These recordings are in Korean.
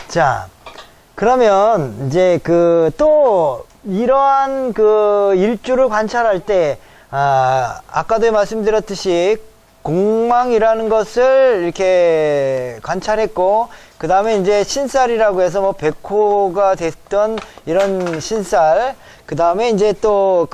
자, 그러면 이제 또 이러한 일주를 관찰할 때 아까도 말씀드렸듯이 공망이라는 것을 이렇게 관찰했고, 그 다음에 이제 신살이라고 해서 뭐 백호가 됐던 이런 신살, 그 다음에 이제 또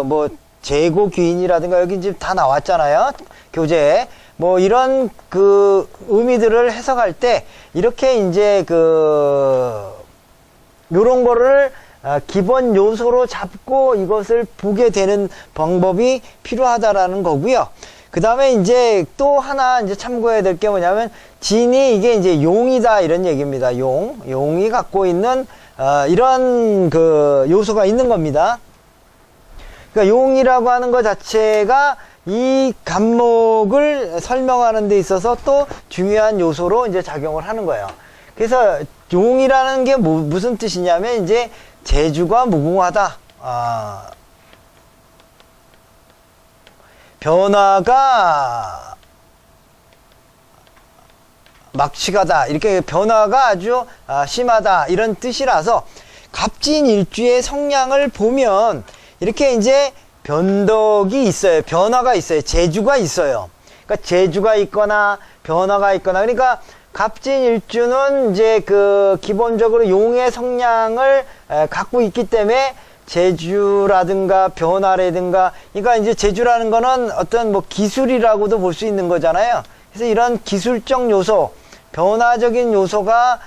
뭐 재고귀인이라든가 여기 지금 다 나왔잖아요, 교재에. 뭐 이런 의미들을 해석할 때 이렇게 이제 요런 거를 기본 요소로 잡고 이것을 보게 되는 방법이 필요하다라는 거고요. 그 다음에 이제 또 하나 이제 참고해야 될 게 뭐냐면, 진이 이게 이제 용이다 이런 얘기입니다. 용이 갖고 있는 이런 요소가 있는 겁니다. 그러니까 용이라고 하는 것 자체가 이 간목을 설명하는 데 있어서 또 중요한 요소로 이제 작용을 하는 거예요. 그래서 용이라는 게 무슨 뜻이냐면, 이제 재주가 무궁하다, 변화가 막측하다, 이렇게 변화가 아주 심하다 이런 뜻이라서, 갑진일주의 성향을 보면 이렇게 이제 변덕이 있어요. 변화가 있어요. 재주가 있어요. 그러니까 재주가 있거나 변화가 있거나, 그러니까 갑진일주는 이제 기본적으로 용의 성향을 갖고 있기 때문에 재주라든가 변화라든가, 그러니까 이제 재주라는 거는 어떤 뭐 기술이라고도 볼 수 있는 거잖아요. 그래서 이런 기술적 요소, 변화적인 요소가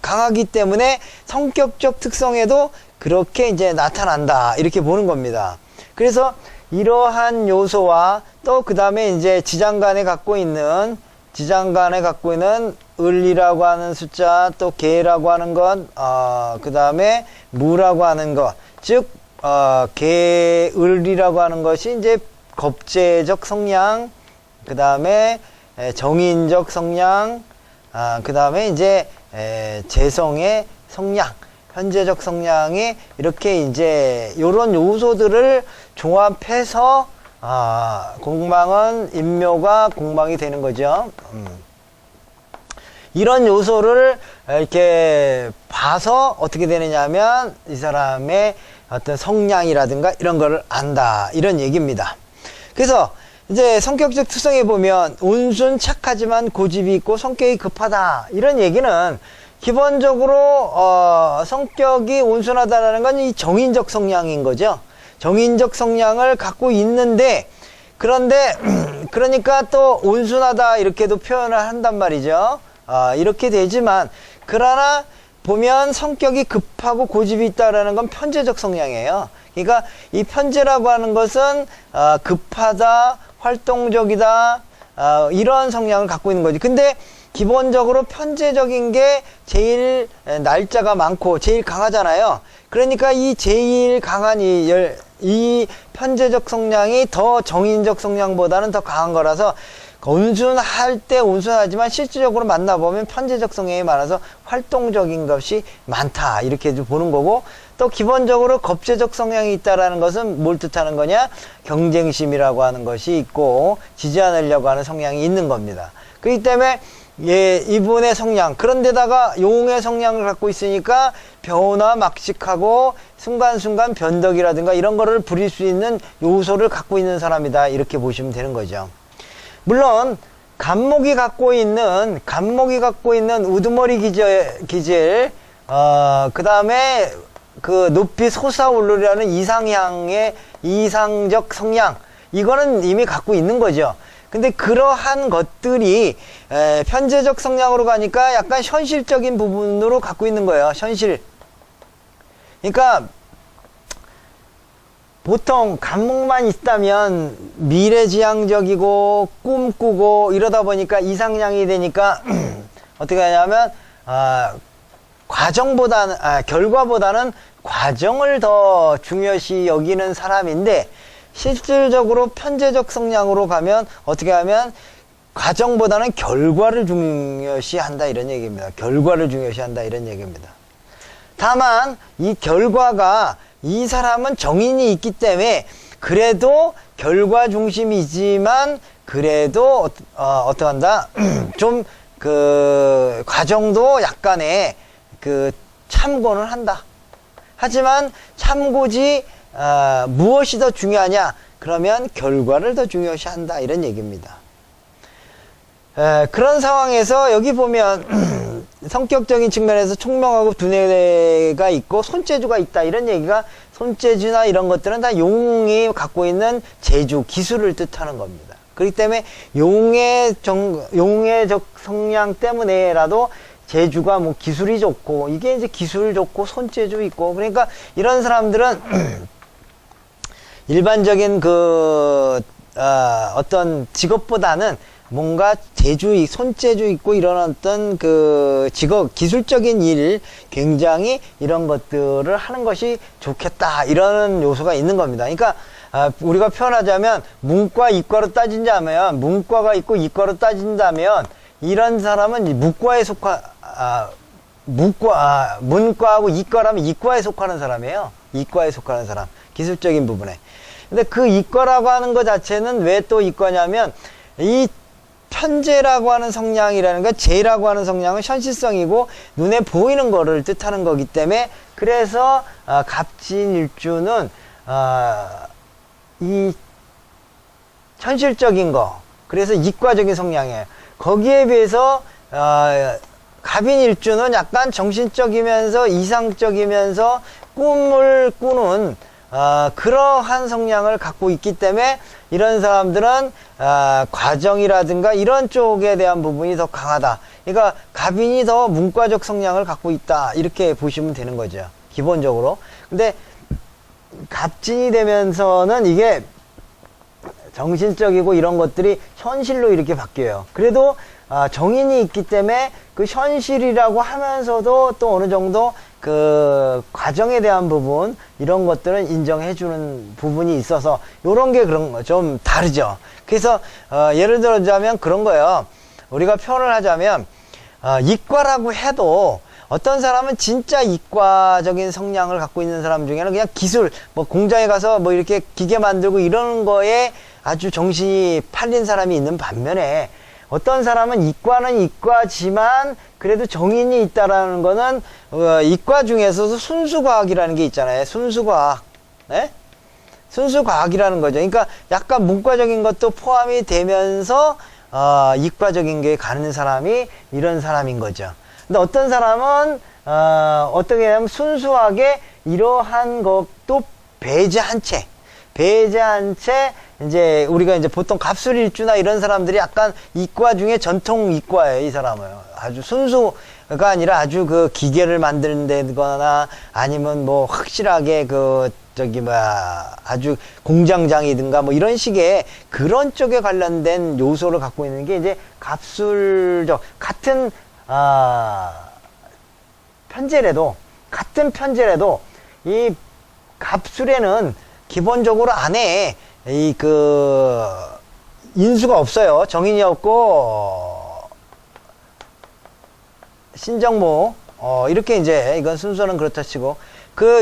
강하기 때문에 성격적 특성에도 그렇게 이제 나타난다, 이렇게 보는 겁니다. 그래서 이러한 요소와 또 그 다음에 이제 지장간에 갖고 있는 을이라고 하는 숫자, 또 개라고 하는 것, 그 다음에 무라고 하는 것, 즉 개을이라고 하는 것이 이제 겁재적 성향, 그 다음에 정인적 성향, 그 다음에 이제 재성의 성향, 현재적 성향이 이렇게 이제 요런 요소들을 종합해서 공망은 인묘가 공망이 되는 거죠. 이런 요소를 이렇게 봐서 어떻게 되느냐 하면 이 사람의 어떤 성향이라든가 이런 거를 안다, 이런 얘기입니다. 그래서 이제 성격적 특성에 보면 온순 착하지만 고집이 있고 성격이 급하다, 이런 얘기는 기본적으로 성격이 온순하다라는 건 이 정인적 성향인 거죠. 정인적 성향을 갖고 있는데, 그런데 그러니까 또 온순하다 이렇게도 표현을 한단 말이죠. 이렇게 되지만, 그러나 보면 성격이 급하고 고집이 있다라는 건 편재적 성향이에요. 그러니까 이 편재라고 하는 것은 급하다, 활동적이다, 이런 성향을 갖고 있는 거지. 근데 기본적으로 편재적인 게 제일 날짜가 많고 제일 강하잖아요. 그러니까 이 제일 강한 이 편재적 성향이 더 정인적 성향보다는 더 강한 거라서, 온순할 때 온순하지만 실질적으로 만나보면 편재적 성향이 많아서 활동적인 것이 많다, 이렇게 보는 거고, 또 기본적으로 겁재적 성향이 있다라는 것은 뭘 뜻하는 거냐? 경쟁심이라고 하는 것이 있고 지지 않으려고 하는 성향이 있는 겁니다. 그렇기 때문에 이분의 성향, 그런데다가 용의 성향을 갖고 있으니까 변화 막식하고 순간순간 변덕이라든가 이런 거를 부릴 수 있는 요소를 갖고 있는 사람이다, 이렇게 보시면 되는 거죠. 물론 간목이 갖고 있는 우두머리 기질, 그 다음에 높이 솟아오르려는 이상향의 이상적 성향, 이거는 이미 갖고 있는 거죠. 근데 그러한 것들이 편재적 성향으로 가니까 약간 현실적인 부분으로 갖고 있는 거예요. 현실. 그러니까 보통 간목만 있다면 미래지향적이고 꿈꾸고 이러다 보니까 이상향이 되니까 어떻게 하냐면 결과보다는 과정을 더 중요시 여기는 사람인데, 실질적으로 편재적 성향으로 가면 어떻게 하면 과정보다는 결과를 중요시한다, 이런 얘기입니다. 결과를 중요시한다, 이런 얘기입니다. 다만 이 결과가, 이 사람은 정인이 있기 때문에 그래도 결과 중심이지만 그래도 어떡한다 좀 그 과정도 약간의 그 참고는 한다. 하지만 참고지 무엇이 더 중요하냐? 그러면 결과를 더 중요시한다 이런 얘기입니다. 그런 상황에서 여기 보면 성격적인 측면에서 총명하고 두뇌가 있고 손재주가 있다 이런 얘기가, 손재주나 이런 것들은 다 용이 갖고 있는 재주, 기술을 뜻하는 겁니다. 그렇기 때문에 용의적 성향 때문에라도 재주가 뭐 기술이 좋고, 이게 이제 기술 좋고 손재주 있고, 그러니까 이런 사람들은 일반적인 어떤 직업보다는 뭔가 손재주 있고 이런 어떤 그 직업, 기술적인 일, 굉장히 이런 것들을 하는 것이 좋겠다, 이런 요소가 있는 겁니다. 그러니까, 우리가 표현하자면, 문과, 이과로 따진다면, 문과가 있고 이과로 따진다면, 이런 사람은 문과하고 이과라면 이과에 속하는 사람이에요. 이과에 속하는 사람. 기술적인 부분에. 근데 그 이과라고 하는 것 자체는 왜 또 이과냐면, 이 편재라고 하는 성향이라는 거, 재라고 하는 성향은 현실성이고 눈에 보이는 거를 뜻하는 거기 때문에, 그래서 갑진일주는 이 현실적인 거, 그래서 이과적인 성향이에요. 거기에 비해서 갑인일주는 약간 정신적이면서 이상적이면서 꿈을 꾸는 그러한 성향을 갖고 있기 때문에, 이런 사람들은 과정이라든가 이런 쪽에 대한 부분이 더 강하다. 그러니까 갑인이 더 문과적 성향을 갖고 있다, 이렇게 보시면 되는 거죠, 기본적으로. 근데 갑진이 되면서는 이게 정신적이고 이런 것들이 현실로 이렇게 바뀌어요. 그래도 정인이 있기 때문에 그 현실이라고 하면서도 또 어느 정도 그 과정에 대한 부분, 이런 것들은 인정해주는 부분이 있어서 요런 게 그런 거 좀 다르죠. 그래서 예를 들자면 그런 거예요. 우리가 표현을 하자면 이과라고 해도 어떤 사람은 진짜 이과적인 성향을 갖고 있는 사람 중에는 그냥 기술, 뭐 공장에 가서 뭐 이렇게 기계 만들고 이런 거에 아주 정신이 팔린 사람이 있는 반면에, 어떤 사람은 이과는 이과지만 그래도 정인이 있다라는 거는 이과 중에서도 순수과학이라는 게 있잖아요. 순수과학. 네? 순수과학이라는 거죠. 그러니까 약간 문과적인 것도 포함이 되면서 이과적인 게 가는 사람이 이런 사람인 거죠. 근데 어떤 사람은 어떻게 하냐면 순수하게 이러한 것도 배제한 채 이제 우리가 이제 보통 갑술일주나 이런 사람들이 약간 이과 중에 전통 이과예요. 이 사람은 아주 순수가 아니라 아주 그 기계를 만드는 데거나 아니면 뭐 확실하게 아주 공장장이든가 뭐 이런 식의 그런 쪽에 관련된 요소를 갖고 있는 게 이제 갑술적, 같은 같은 편제라도 이 갑술에는 기본적으로 안에 인수가 없어요. 정인이 없고 신정모, 이렇게 이제 이건 순서는 그렇다 치고,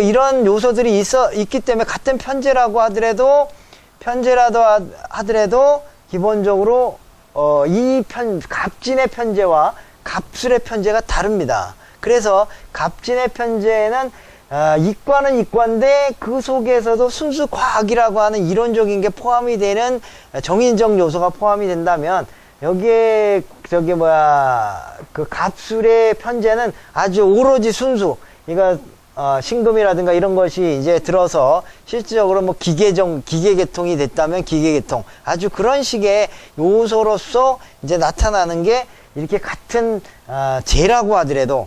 이런 요소들이 있기 때문에 같은 편제라고 하더라도 기본적으로 갑진의 편제와 갑술의 편제가 다릅니다. 그래서 갑진의 편제는 이과는 이과인데 그 속에서도 순수 과학이라고 하는 이론적인 게 포함이 되는 정인적 요소가 포함이 된다면, 여기에 그 갑술의 편제는 아주 오로지 순수, 이거 신금이라든가 이런 것이 이제 들어서 실질적으로 뭐 기계계통이 됐다면 기계계통, 아주 그런 식의 요소로서 이제 나타나는 게, 이렇게 같은 재라고 하더라도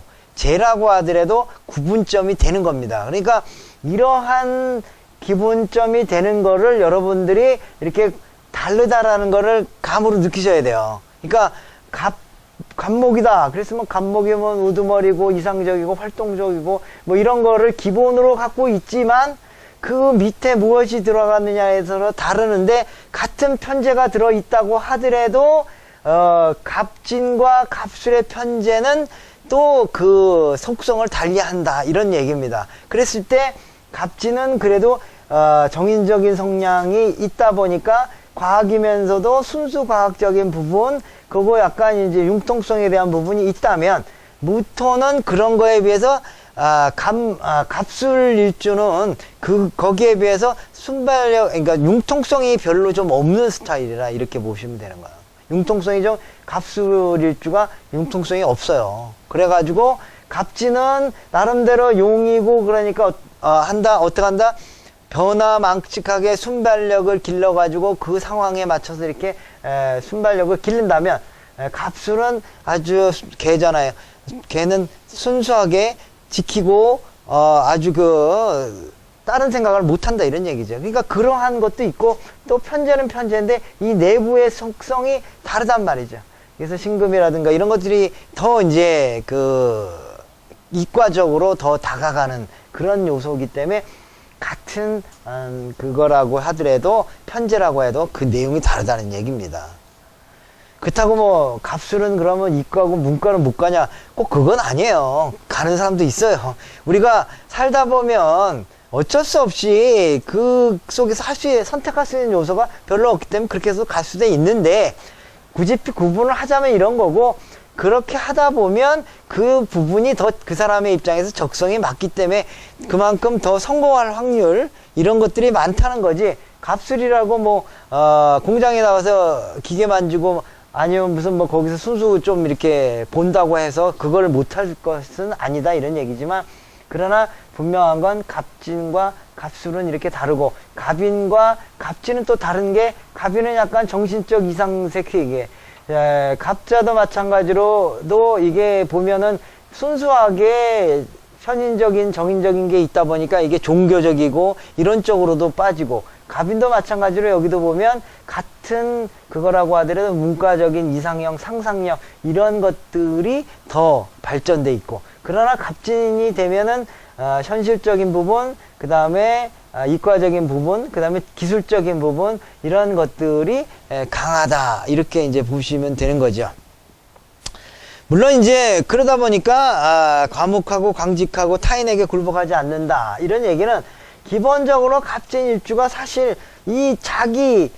구분점이 되는 겁니다. 그러니까 이러한 기본점이 되는 거를 여러분들이 이렇게 다르다라는 거를 감으로 느끼셔야 돼요. 그러니까 갑목이다. 그랬으면 갑목이면 우두머리고 이상적이고 활동적이고 뭐 이런 거를 기본으로 갖고 있지만, 그 밑에 무엇이 들어갔느냐에서 다르는데, 같은 편제가 들어있다고 하더라도 갑진과 갑술의 편제는 또 그 속성을 달리한다, 이런 얘기입니다. 그랬을 때 갑진은 그래도 정인적인 성향이 있다 보니까 과학이면서도 순수 과학적인 부분, 그거 약간 이제 융통성에 대한 부분이 있다면, 무토는 그런 거에 비해서 갑술일주는 거기에 비해서 순발력, 그러니까 융통성이 별로 좀 없는 스타일이라 이렇게 보시면 되는 거예요. 융통성이 좀, 갑술일주가 융통성이 없어요. 그래가지고 갑진은 나름대로 용이고, 그러니까 어떻게 한다? 변화망측하게 순발력을 길러가지고 그 상황에 맞춰서 이렇게 순발력을 기른다면, 갑술은 아주 개잖아요. 걔는 순수하게 지키고 아주 다른 생각을 못한다 이런 얘기죠. 그러니까 그러한 것도 있고, 또 편제는 편제인데 이 내부의 속성이 다르단 말이죠. 그래서 신금이라든가 이런 것들이 더 이제 이과적으로 더 다가가는 그런 요소이기 때문에, 같은 그거라고 하더라도, 편제라고 해도 그 내용이 다르다는 얘기입니다. 그렇다고 뭐 갑술은 그러면 이과고 문과는 못 가냐? 꼭 그건 아니에요. 가는 사람도 있어요. 우리가 살다 보면 어쩔 수 없이 그 속에서 선택할 수 있는 요소가 별로 없기 때문에 그렇게 해서 갈 수도 있는데, 굳이 구분을 하자면 이런 거고, 그렇게 하다 보면 그 부분이 더 그 사람의 입장에서 적성이 맞기 때문에 그만큼 더 성공할 확률, 이런 것들이 많다는 거지. 갑술이라고 뭐 공장에 나가서 기계 만지고, 아니면 무슨 뭐 거기서 순수 좀 이렇게 본다고 해서 그걸 못할 것은 아니다 이런 얘기지만, 그러나 분명한 건 갑진과 갑술은 이렇게 다르고, 갑인과 갑진은 또 다른 게, 갑인은 약간 정신적 이상색 얘기해. 갑자도 마찬가지로도 이게 보면은 순수하게 현인적인 정인적인 게 있다 보니까 이게 종교적이고 이런 쪽으로도 빠지고, 갑인도 마찬가지로 여기도 보면 같은 그거라고 하더라도 문과적인 이상형, 상상력 이런 것들이 더 발전돼 있고, 그러나 갑진이 되면은 현실적인 부분, 그 다음에 이과적인 부분, 그 다음에 기술적인 부분, 이런 것들이 강하다 이렇게 이제 보시면 되는 거죠. 물론 이제 그러다 보니까 과묵하고 강직하고 타인에게 굴복하지 않는다 이런 얘기는, 기본적으로 갑진일주가 사실 이 자기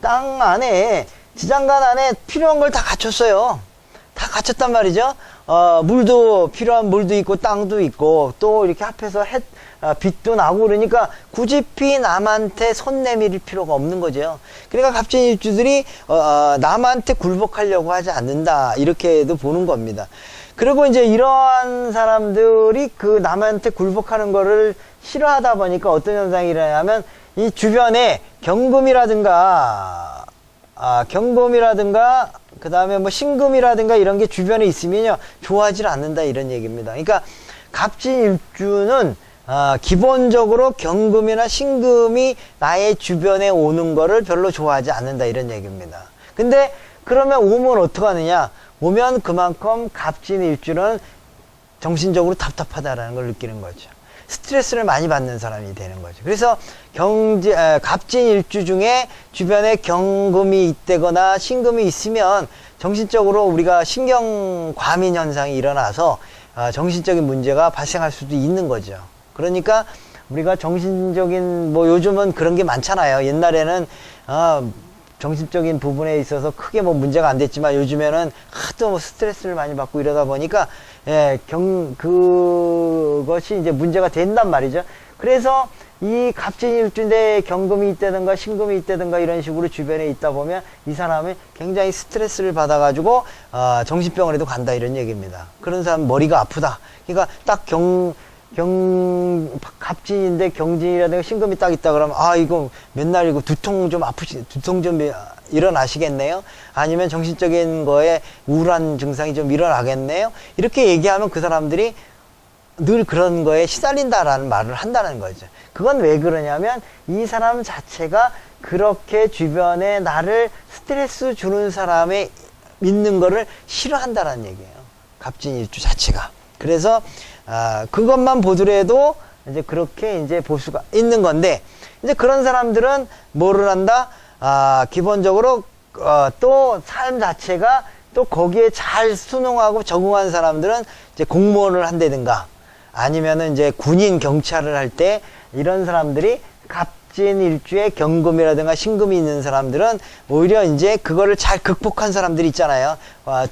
땅 안에, 지장간 안에 필요한 걸 다 갖췄어요. 다 갖췄단 말이죠. 물도, 필요한 물도 있고 땅도 있고, 또 이렇게 앞에서 빛도 나고, 그러니까 굳이 남한테 손 내밀 필요가 없는 거죠. 그러니까 갑진일주들이 남한테 굴복하려고 하지 않는다 이렇게도 보는 겁니다. 그리고 이제 이러한 사람들이 그 남한테 굴복하는 거를 싫어하다 보니까 어떤 현상이 일어나냐면, 이 주변에 경금이라든가 그 다음에 뭐 신금이라든가 이런 게 주변에 있으면요, 좋아하지 않는다 이런 얘기입니다. 그러니까 갑진일주는 기본적으로 경금이나 신금이 나의 주변에 오는 거를 별로 좋아하지 않는다 이런 얘기입니다. 근데 그러면 오면 어떡하느냐? 오면 그만큼 갑진일주는 정신적으로 답답하다라는 걸 느끼는 거죠. 스트레스를 많이 받는 사람이 되는 거죠. 그래서 갑진일주 중에 주변에 경금이 있다거나 신금이 있으면 정신적으로 우리가 신경과민 현상이 일어나서 정신적인 문제가 발생할 수도 있는 거죠. 그러니까 우리가 정신적인, 뭐 요즘은 그런 게 많잖아요. 옛날에는 정신적인 부분에 있어서 크게 뭐 문제가 안 됐지만, 요즘에는 하도 뭐 스트레스를 많이 받고 이러다 보니까 그것이 이제 문제가 된단 말이죠. 그래서 이 갑진일주인데 경금이 있다든가 신금이 있다든가 이런 식으로 주변에 있다 보면 이 사람이 굉장히 스트레스를 받아가지고 정신병원에도 간다 이런 얘기입니다. 그런 사람 머리가 아프다. 그러니까 딱 갑진인데 경진이라든가 신금이 딱 있다 그러면, 이거 맨날 이거 두통 좀 일어나시겠네요. 아니면 정신적인 거에 우울한 증상이 좀 일어나겠네요. 이렇게 얘기하면 그 사람들이 늘 그런 거에 시달린다라는 말을 한다는 거죠. 그건 왜 그러냐면, 이 사람 자체가 그렇게 주변에 나를 스트레스 주는 사람에 있는 거를 싫어한다라는 얘기예요. 갑진일주 자체가. 그래서 그것만 보더라도 이제 그렇게 이제 볼 수가 있는 건데, 이제 그런 사람들은 뭐를 한다? 기본적으로 또 삶 자체가 또 거기에 잘 순응하고 적응한 사람들은 이제 공무원을 한다든가, 아니면은 이제 군인 경찰을 할 때 이런 사람들이 갑진일주에 경금이라든가 신금이 있는 사람들은 오히려 이제 그거를 잘 극복한 사람들이 있잖아요.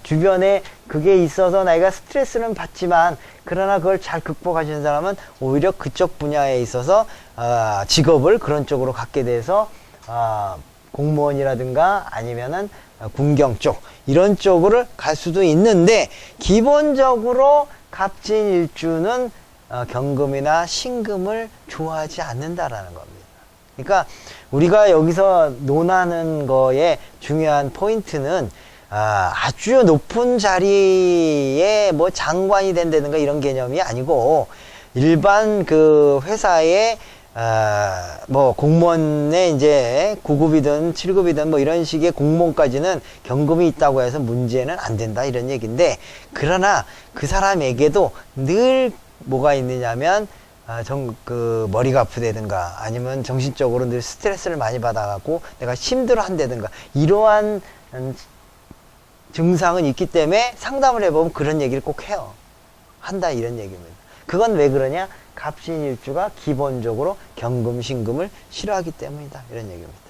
주변에 그게 있어서 나이가 스트레스는 받지만 그러나 그걸 잘 극복하시는 사람은 오히려 그쪽 분야에 있어서 직업을 그런 쪽으로 갖게 돼서 공무원이라든가 아니면은 군경 쪽 이런 쪽으로 갈 수도 있는데 기본적으로 갑진일주는 경금이나 신금을 좋아하지 않는다라는 겁니다. 그러니까 우리가 여기서 논하는 거에 중요한 포인트는 아주 높은 자리에 뭐 장관이 된다든가 이런 개념이 아니고 일반 그 회사에 뭐 공무원의 이제 9급이든 7급이든 뭐 이런 식의 공무원까지는 경금이 있다고 해서 문제는 안 된다 이런 얘기인데, 그러나 그 사람에게도 늘 뭐가 있느냐면 그 머리가 아프다든가 아니면 정신적으로 늘 스트레스를 많이 받아갖고 내가 힘들어 한다든가 이러한 증상은 있기 때문에 상담을 해보면 그런 얘기를 꼭 해요. 한다 이런 얘기입니다. 그건 왜 그러냐? 갑신일주가 기본적으로 경금, 신금을 싫어하기 때문이다 이런 얘기입니다.